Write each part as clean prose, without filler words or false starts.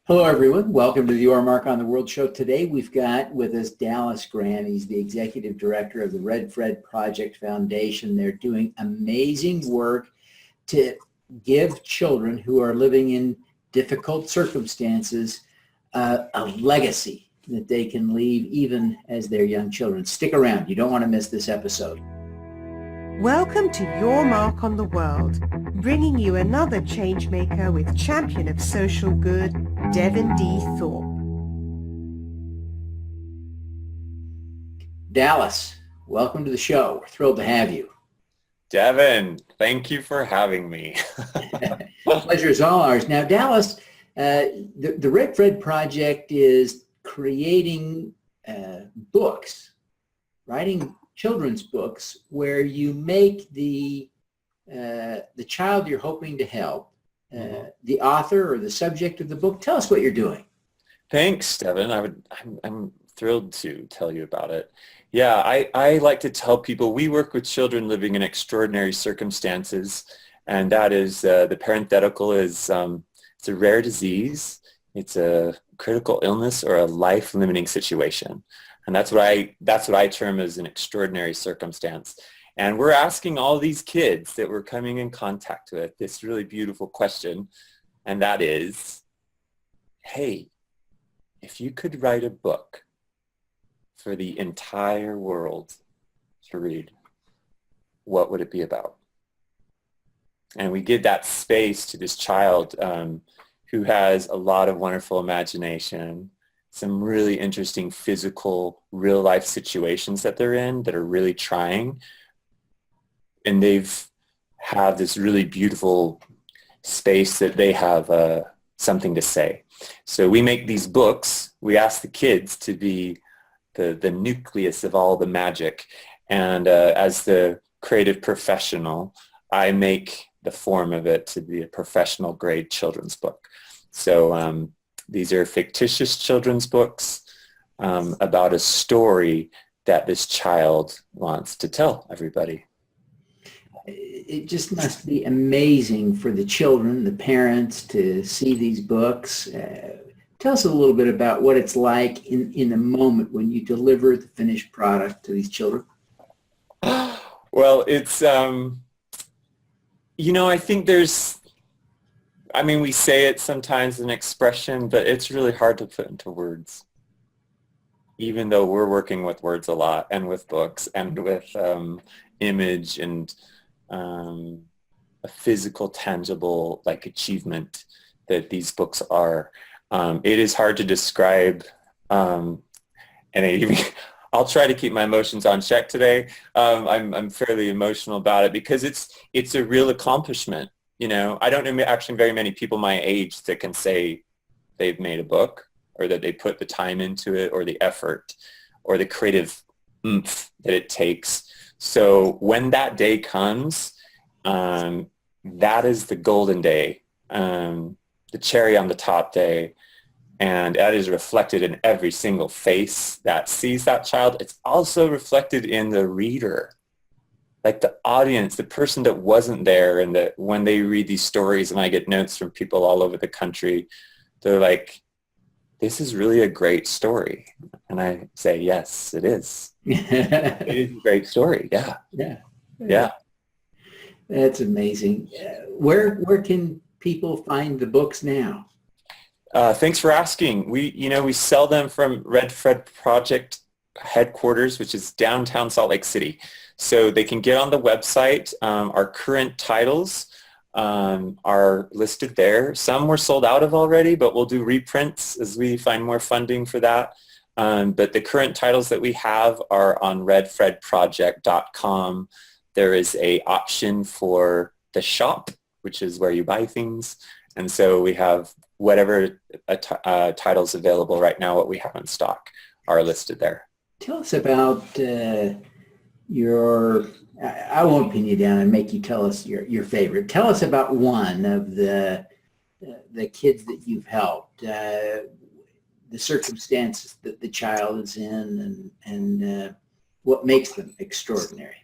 Hello, everyone. Welcome to the Your Mark on the World show. Today, we've got with us Dallas Grant. He's the executive director of the Red Fred Project Foundation. They're doing amazing work to give children who are living in difficult circumstances a legacy that they can leave even as they're young children. Stick around. You don't want to miss this episode. Welcome to Your Mark on the World, bringing you another changemaker with champion of social good, Devin D. Thorpe. Dallas, welcome to the show. We're thrilled to have you. Devin, thank you for having me. Pleasure is all ours. Now, Dallas, the Red Fred Project is creating books, writing children's books where you make the child you're hoping to help the author or the subject of the book. Tell us what you're doing. Thanks, Devin. I'm thrilled to tell you about it. Yeah, I like to tell people we work with children living in extraordinary circumstances, and that is the parenthetical is it's a rare disease, it's a critical illness, or a life-limiting situation. And that's what I term as an extraordinary circumstance. And we're asking all these kids that we're coming in contact with this really beautiful question, and that is, hey, if you could write a book for the entire world to read, what would it be about? And we give that space to this child who has a lot of wonderful imagination, some really interesting physical, real-life situations that they're in that are really trying. And have this really beautiful space that they have something to say. So we make these books. We ask the kids to be the nucleus of all the magic. And as the creative professional, I make the form of it to be a professional grade children's book. So these are fictitious children's books about a story that this child wants to tell everybody. It just must be amazing for the children, the parents, to see these books. Tell us a little bit about what it's like in the moment when you deliver the finished product to these children. Well, it's, I think we say it sometimes an expression, but it's really hard to put into words, even though we're working with words a lot and with books and with image and a physical, tangible achievement that these books are. It is hard to describe, and I'll try to keep my emotions on check today. I'm fairly emotional about it because it's a real accomplishment. I don't know actually very many people my age that can say they've made a book or that they put the time into it or the effort or the creative oomph that it takes. So when that day comes, that is the golden day, the cherry on the top day, and that is reflected in every single face that sees that child. It's also reflected in the reader, like the audience, the person that wasn't there, and that when they read these stories, and I get notes from people all over the country, they're like, this is really a great story. And I say, yes, it is. It is a great story. Yeah. Yeah. That's amazing. Where can people find the books now? Thanks for asking. We sell them from Red Fred Project headquarters, which is downtown Salt Lake City. So they can get on the website. Our current titles are listed there. Some were sold out of already, but we'll do reprints as we find more funding for that. But the current titles that we have are on redfredproject.com. There is a option for the shop, which is where you buy things. And so we have whatever titles available right now, what we have in stock are listed there. Tell us about I won't pin you down and make you tell us your favorite. Tell us about one of the kids that you've helped, the circumstances that the child is in, and what makes them extraordinary.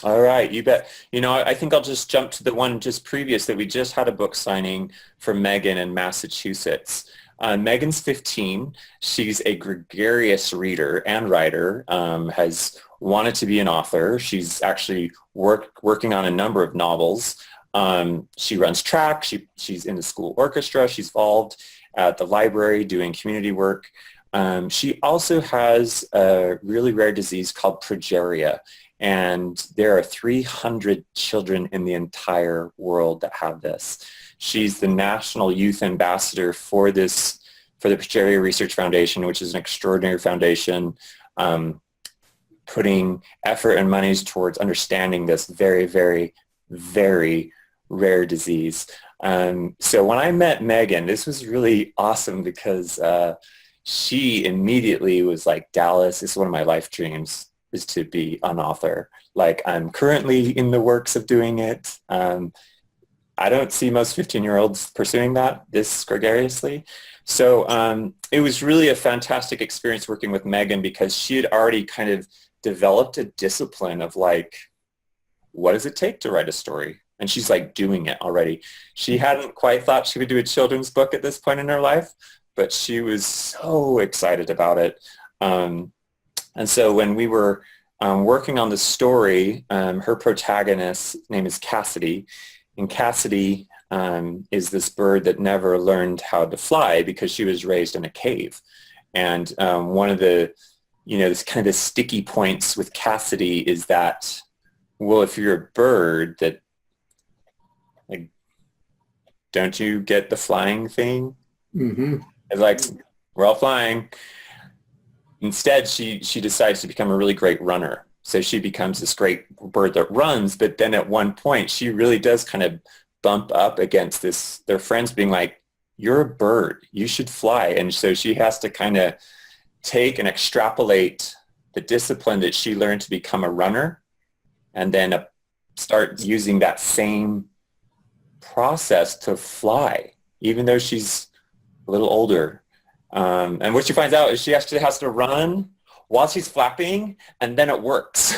All right, you bet. I think I'll just jump to the one just previous that we just had a book signing for Meghan in Massachusetts. Megan's 15. She's a gregarious reader and writer, has wanted to be an author. She's actually working on a number of novels. She runs track. She's in the school orchestra. She's involved at the library doing community work. She also has a really rare disease called Progeria, and there are 300 children in the entire world that have this. She's the National Youth Ambassador for the Progeria Research Foundation, which is an extraordinary foundation, putting effort and monies towards understanding this very, very, very rare disease. So when I met Meghan, this was really awesome because she immediately was like, Dallas, this is one of my life dreams, is to be an author. Like, I'm currently in the works of doing it. I don't see most 15-year-olds pursuing that this gregariously. So it was really a fantastic experience working with Meghan because she had already kind of developed a discipline of like, what does it take to write a story? And she's like doing it already. She hadn't quite thought she would do a children's book at this point in her life, but she was so excited about it. And so when we were working on the story, her protagonist's name is Cassidy. And Cassidy is this bird that never learned how to fly because she was raised in a cave. And one of the, this kind of sticky points with Cassidy is that, well, if you're a bird that, like, don't you get the flying thing? Mm-hmm. It's like, we're all flying. Instead, she decides to become a really great runner. So she becomes this great bird that runs, but then at one point, she really does kind of bump up against their friends being like, you're a bird, you should fly. And so she has to kind of take and extrapolate the discipline that she learned to become a runner and then start using that same process to fly, even though she's a little older. And what she finds out is she actually has to run while she's flapping, and then it works.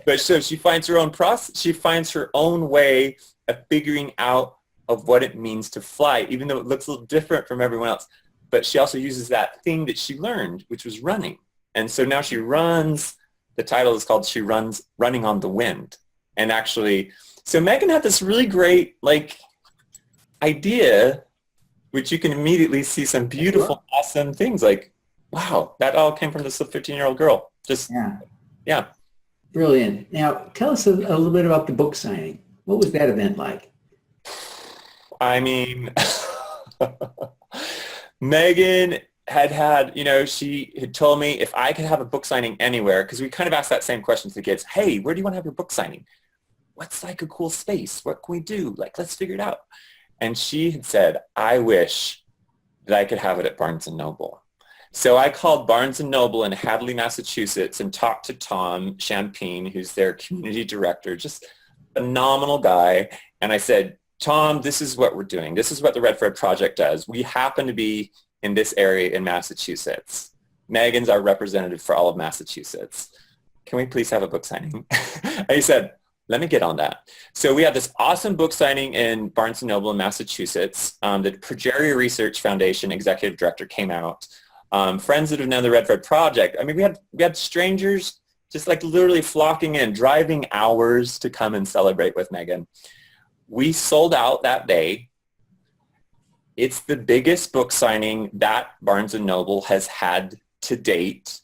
But so she finds her own process. She finds her own way of figuring out of what it means to fly, even though it looks a little different from everyone else. But she also uses that thing that she learned, which was running. And so now she runs. The title is called Running on the Wind. And actually, so Meghan had this really great idea, which you can immediately see some beautiful, awesome things like, wow, that all came from this 15-year-old girl. Yeah. Brilliant. Now, tell us a little bit about the book signing. What was that event like? I mean, Meghan had, she had told me if I could have a book signing anywhere, because we kind of asked that same question to the kids. Hey, where do you want to have your book signing? What's like a cool space? What can we do? Like, let's figure it out. And she had said, I wish that I could have it at Barnes & Noble. So I called Barnes & Noble in Hadley, Massachusetts, and talked to Tom Champagne, who's their community director, just a phenomenal guy. And I said, Tom, this is what we're doing. This is what the Red Fred Project does. We happen to be in this area in Massachusetts. Meghan's our representative for all of Massachusetts. Can we please have a book signing? And he said, let me get on that. So we had this awesome book signing in Barnes & Noble in Massachusetts. The Progeria Research Foundation executive director came out. Friends that have known the Red Fred Project. I mean, we had strangers just like literally flocking in, driving hours to come and celebrate with Meghan. We sold out that day. It's the biggest book signing that Barnes & Noble has had to date,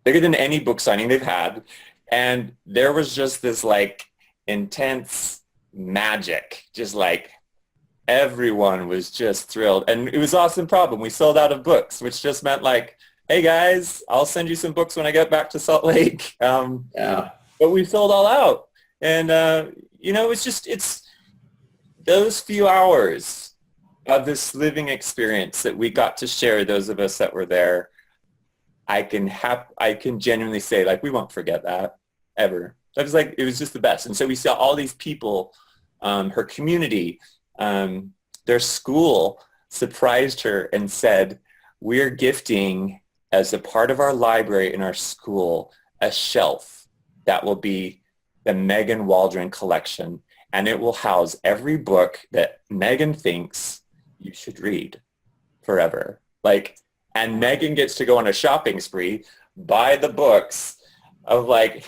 bigger than any book signing they've had. And there was just this like intense magic, just like everyone was just thrilled. And it was an awesome problem. We sold out of books, which just meant like, hey guys, I'll send you some books when I get back to Salt Lake. But we sold all out. And, it's those few hours of this living experience that we got to share, those of us that were there. I can genuinely say, like, we won't forget that ever. That was like, it was just the best. And so we saw all these people, her community, their school surprised her and said, we're gifting as a part of our library in our school, a shelf that will be the Meghan Waldron collection. And it will house every book that Meghan thinks you should read. forever. Like, and Meghan gets to go on a shopping spree, buy the books of like,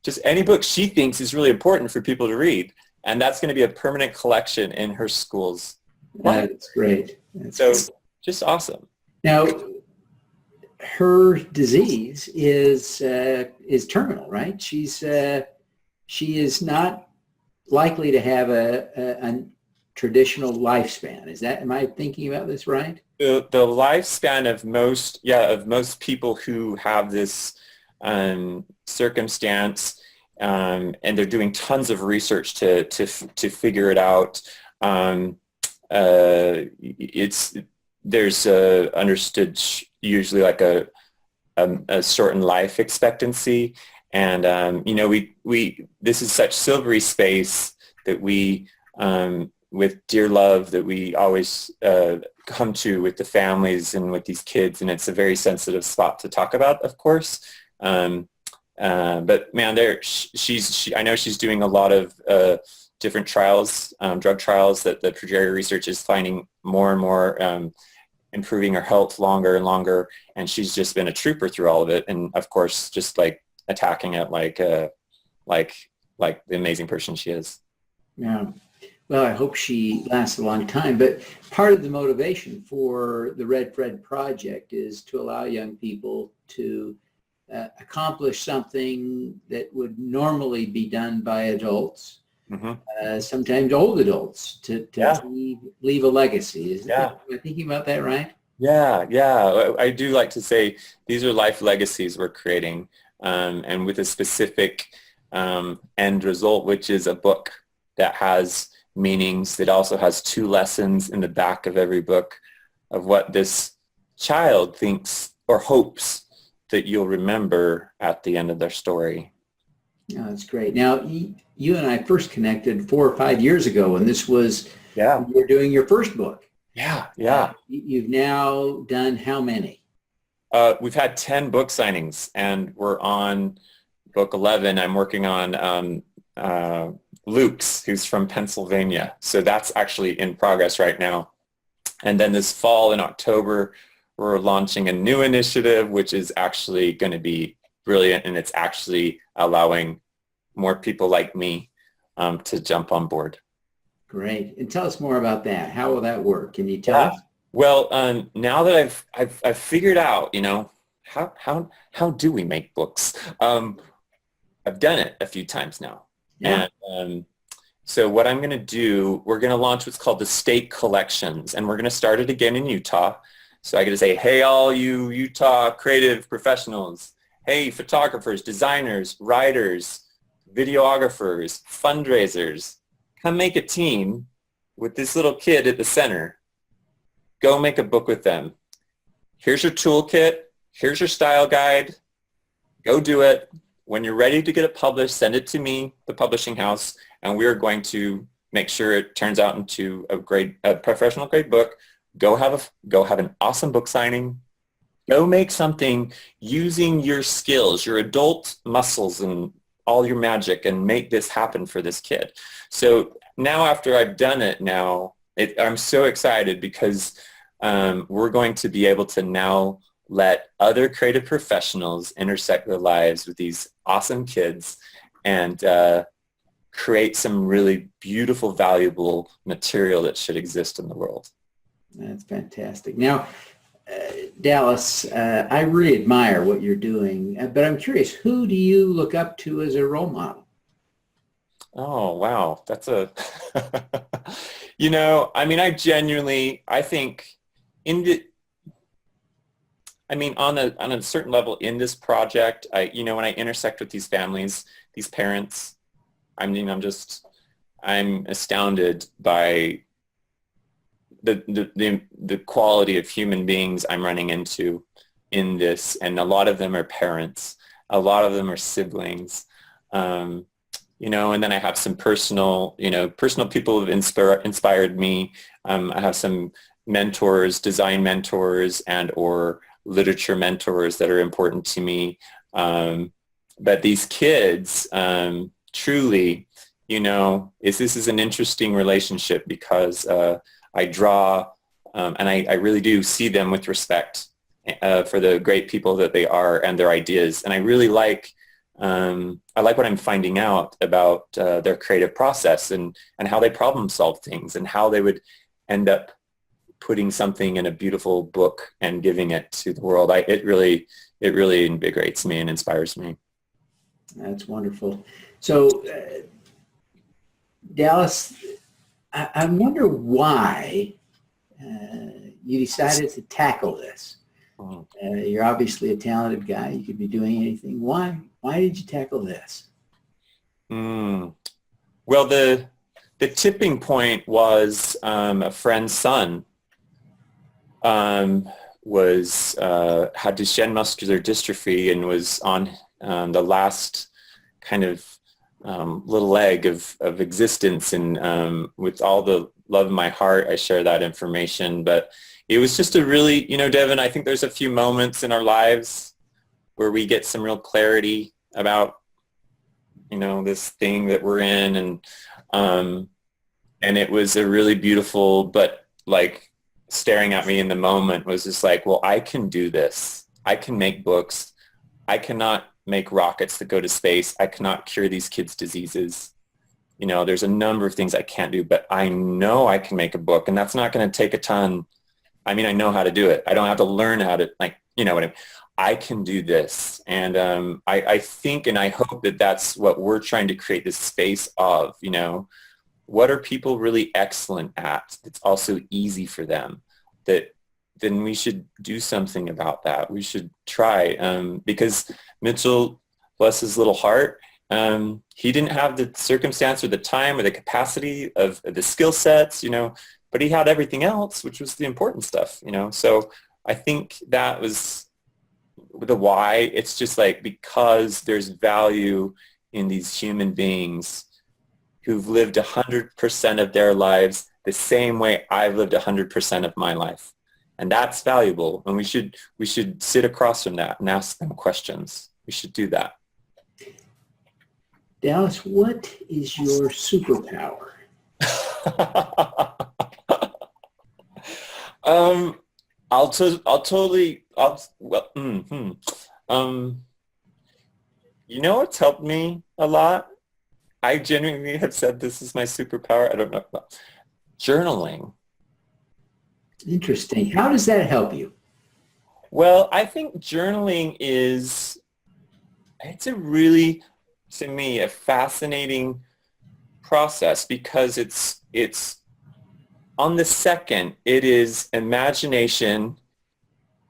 just any book she thinks is really important for people to read. And that's going to be a permanent collection in her schools. That's great. So just awesome. Now, her disease is terminal, right? She is not likely to have a traditional lifespan. Am I thinking about this right? The lifespan of most people who have this circumstance, and they're doing tons of research to figure it out. There's understood usually like a shortened life expectancy, and this is such silvery space that we with dear love that we always come to with the families and with these kids, and it's a very sensitive spot to talk about, of course. But man, I know she's doing a lot of different trials, drug trials that the Progeria research is finding more and more improving her health longer and longer, and she's just been a trooper through all of it, and of course just like attacking it like the amazing person she is. Yeah. Well, I hope she lasts a long time, but part of the motivation for the Red Fred Project is to allow young people to accomplish something that would normally be done by adults, sometimes old adults, to leave a legacy. Am I thinking about that right? Yeah. I do like to say these are life legacies we're creating, and with a specific end result, which is a book that has meanings, that also has 2 lessons in the back of every book of what this child thinks or hopes that you'll remember at the end of their story. Oh, that's great. Now, you and I first connected 4 or 5 years ago, and this was you were doing your first book. Yeah. You've now done how many? We've had 10 book signings, and we're on book 11. I'm working on Luke's, who's from Pennsylvania. So that's actually in progress right now. And then this fall in October, we're launching a new initiative, which is actually going to be brilliant, and it's actually allowing more people like me to jump on board. Great. And tell us more about that. How will that work? Can you tell us? Well, now that I've figured out, how do we make books? I've done it a few times now. Yeah. And so what I'm going to do, we're going to launch what's called the State Collections, and we're going to start it again in Utah. So I get to say, hey, all you Utah creative professionals, hey, photographers, designers, writers, videographers, fundraisers, come make a team with this little kid at the center. Go make a book with them. Here's your toolkit. Here's your style guide. Go do it. When you're ready to get it published, send it to me, the publishing house, and we are going to make sure it turns out into a professional grade book. Go have an awesome book signing. Go make something using your skills, your adult muscles and all your magic, and make this happen for this kid. So now after I've done it I'm so excited because we're going to be able to now let other creative professionals intersect their lives with these awesome kids and create some really beautiful, valuable material that should exist in the world. That's fantastic. Now, Dallas, I really admire what you're doing, but I'm curious, who do you look up to as a role model? Oh, wow. That's I think on a certain level in this project, when I intersect with these families, these parents, I'm astounded by the quality of human beings I'm running into in this, and a lot of them are parents, a lot of them are siblings, and then I have some personal people who have inspired me. I have some mentors, design mentors, and or literature mentors that are important to me. But these kids, truly, this is an interesting relationship because I draw And I really do see them with respect for the great people that they are and their ideas. And I really like, I like what I'm finding out about their creative process and how they problem solve things and how they would end up putting something in a beautiful book and giving it to the world. It really invigorates me and inspires me. That's wonderful. So, Dallas, I wonder why you decided to tackle this. You're obviously a talented guy. You could be doing anything. Why did you tackle this? Well, the tipping point was a friend's son was had Duchenne muscular dystrophy and was on the last kind of little leg of existence, and with all the love in my heart, I share that information. But it was just a really, Devin, I think there's a few moments in our lives where we get some real clarity about, this thing that we're in, and it was a really beautiful, but like staring at me in the moment was just like, well, I can do this. I can make books. I cannot make rockets that go to space. I cannot cure these kids' diseases. There's a number of things I can't do, but I know I can make a book, and that's not going to take a ton. I mean, I know how to do it. I don't have to learn how to, what I mean. I can do this. And I think and I hope that that's what we're trying to create this space of, what are people really excellent at that's also easy for them, that then we should do something about that. We should try, because Mitchell, bless his little heart, he didn't have the circumstance or the time or the capacity of the skill sets, but he had everything else, which was the important stuff, So I think that was the why. It's just like, because there's value in these human beings who've lived 100% of their lives the same way I've lived 100% of my life. And that's valuable. And we should sit across from that and ask them questions. We should do that. Dallas, what is your superpower? What's helped me a lot? I genuinely have said this is my superpower. I don't know. Journaling. Interesting. How does that help you? Well, I think journaling it's a really, to me, a fascinating process, because it's on the second, it is imagination,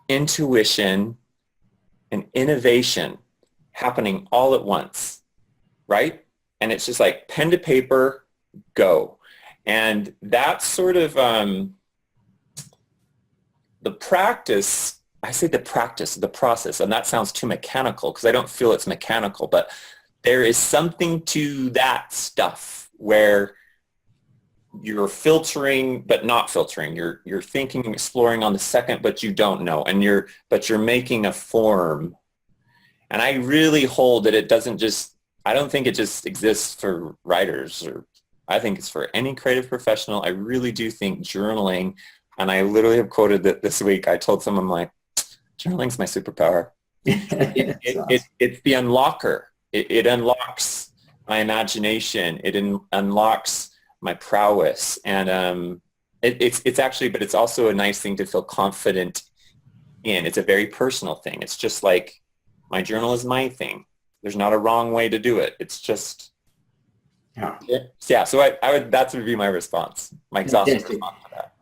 intuition, and innovation happening all at once, right? And it's just like pen to paper, go. And that's sort of the practice. I say the practice, the process, and that sounds too mechanical because I don't feel it's mechanical, but there is something to that stuff where you're filtering but not filtering. You're thinking and exploring on the second, but you don't know, and you're making a form. And I really hold that it doesn't just, I don't think it just exists for writers, or I think it's for any creative professional. I really do think journaling, and I literally have quoted that this week. I told someone, like, journaling's my superpower. It's the unlocker. It unlocks my imagination. It unlocks my prowess. And it's actually, but it's also a nice thing to feel confident in. It's a very personal thing. It's just like, my journal is my thing. There's not a wrong way to do it. It's just, yeah. So I would, that would be my response, my exhaustive response to that.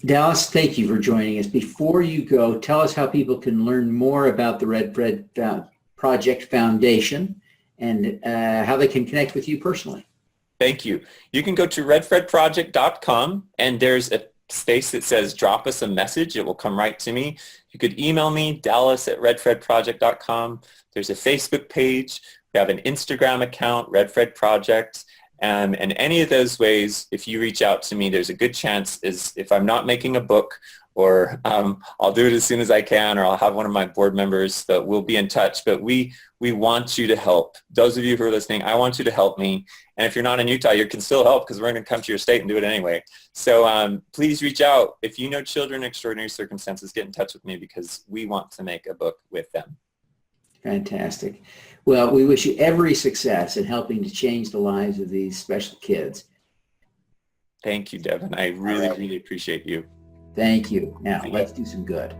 Dallas, thank you for joining us. Before you go, tell us how people can learn more about the Red Fred Project Foundation and how they can connect with you personally. Thank you. You can go to redfredproject.com, and there's a space that says drop us a message. It will come right to me. You could email me, dallas@redfredproject.com. There's a Facebook page. We have an Instagram account, Red Fred Project. And any of those ways, if you reach out to me, there's a good chance, is if I'm not making a book or I'll do it as soon as I can, or I'll have one of my board members that will be in touch. But we want you to help. Those of you who are listening, I want you to help me. And if you're not in Utah, you can still help because we're going to come to your state and do it anyway. So please reach out. If you know children in extraordinary circumstances, get in touch with me because we want to make a book with them. Fantastic. Well, we wish you every success in helping to change the lives of these special kids. Thank you, Devin. I really appreciate you. Thank you. Now, let's do some good.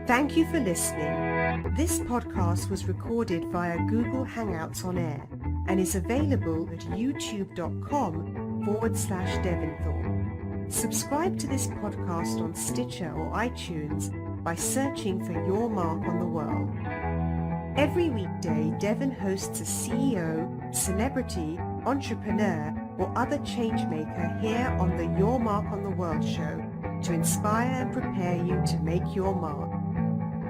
Thank you for listening. This podcast was recorded via Google Hangouts on Air and is available at youtube.com/Devin Thorpe. Subscribe to this podcast on Stitcher or iTunes by searching for Your Mark on the World. Every weekday, Devin hosts a CEO, celebrity, entrepreneur, or other changemaker here on the Your Mark on the World show to inspire and prepare you to make your mark.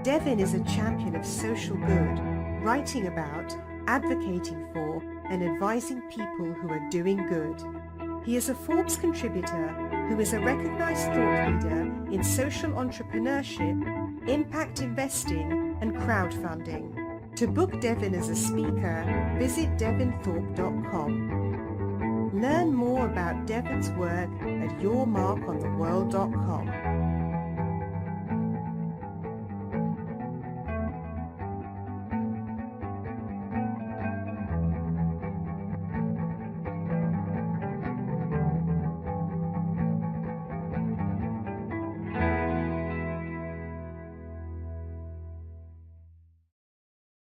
Devin is a champion of social good, writing about, advocating for, and advising people who are doing good. He is a Forbes contributor who is a recognized thought leader in social entrepreneurship, impact investing, and crowdfunding. To book Devin as a speaker, visit devinthorpe.com. Learn more about Devin's work at yourmarkontheworld.com.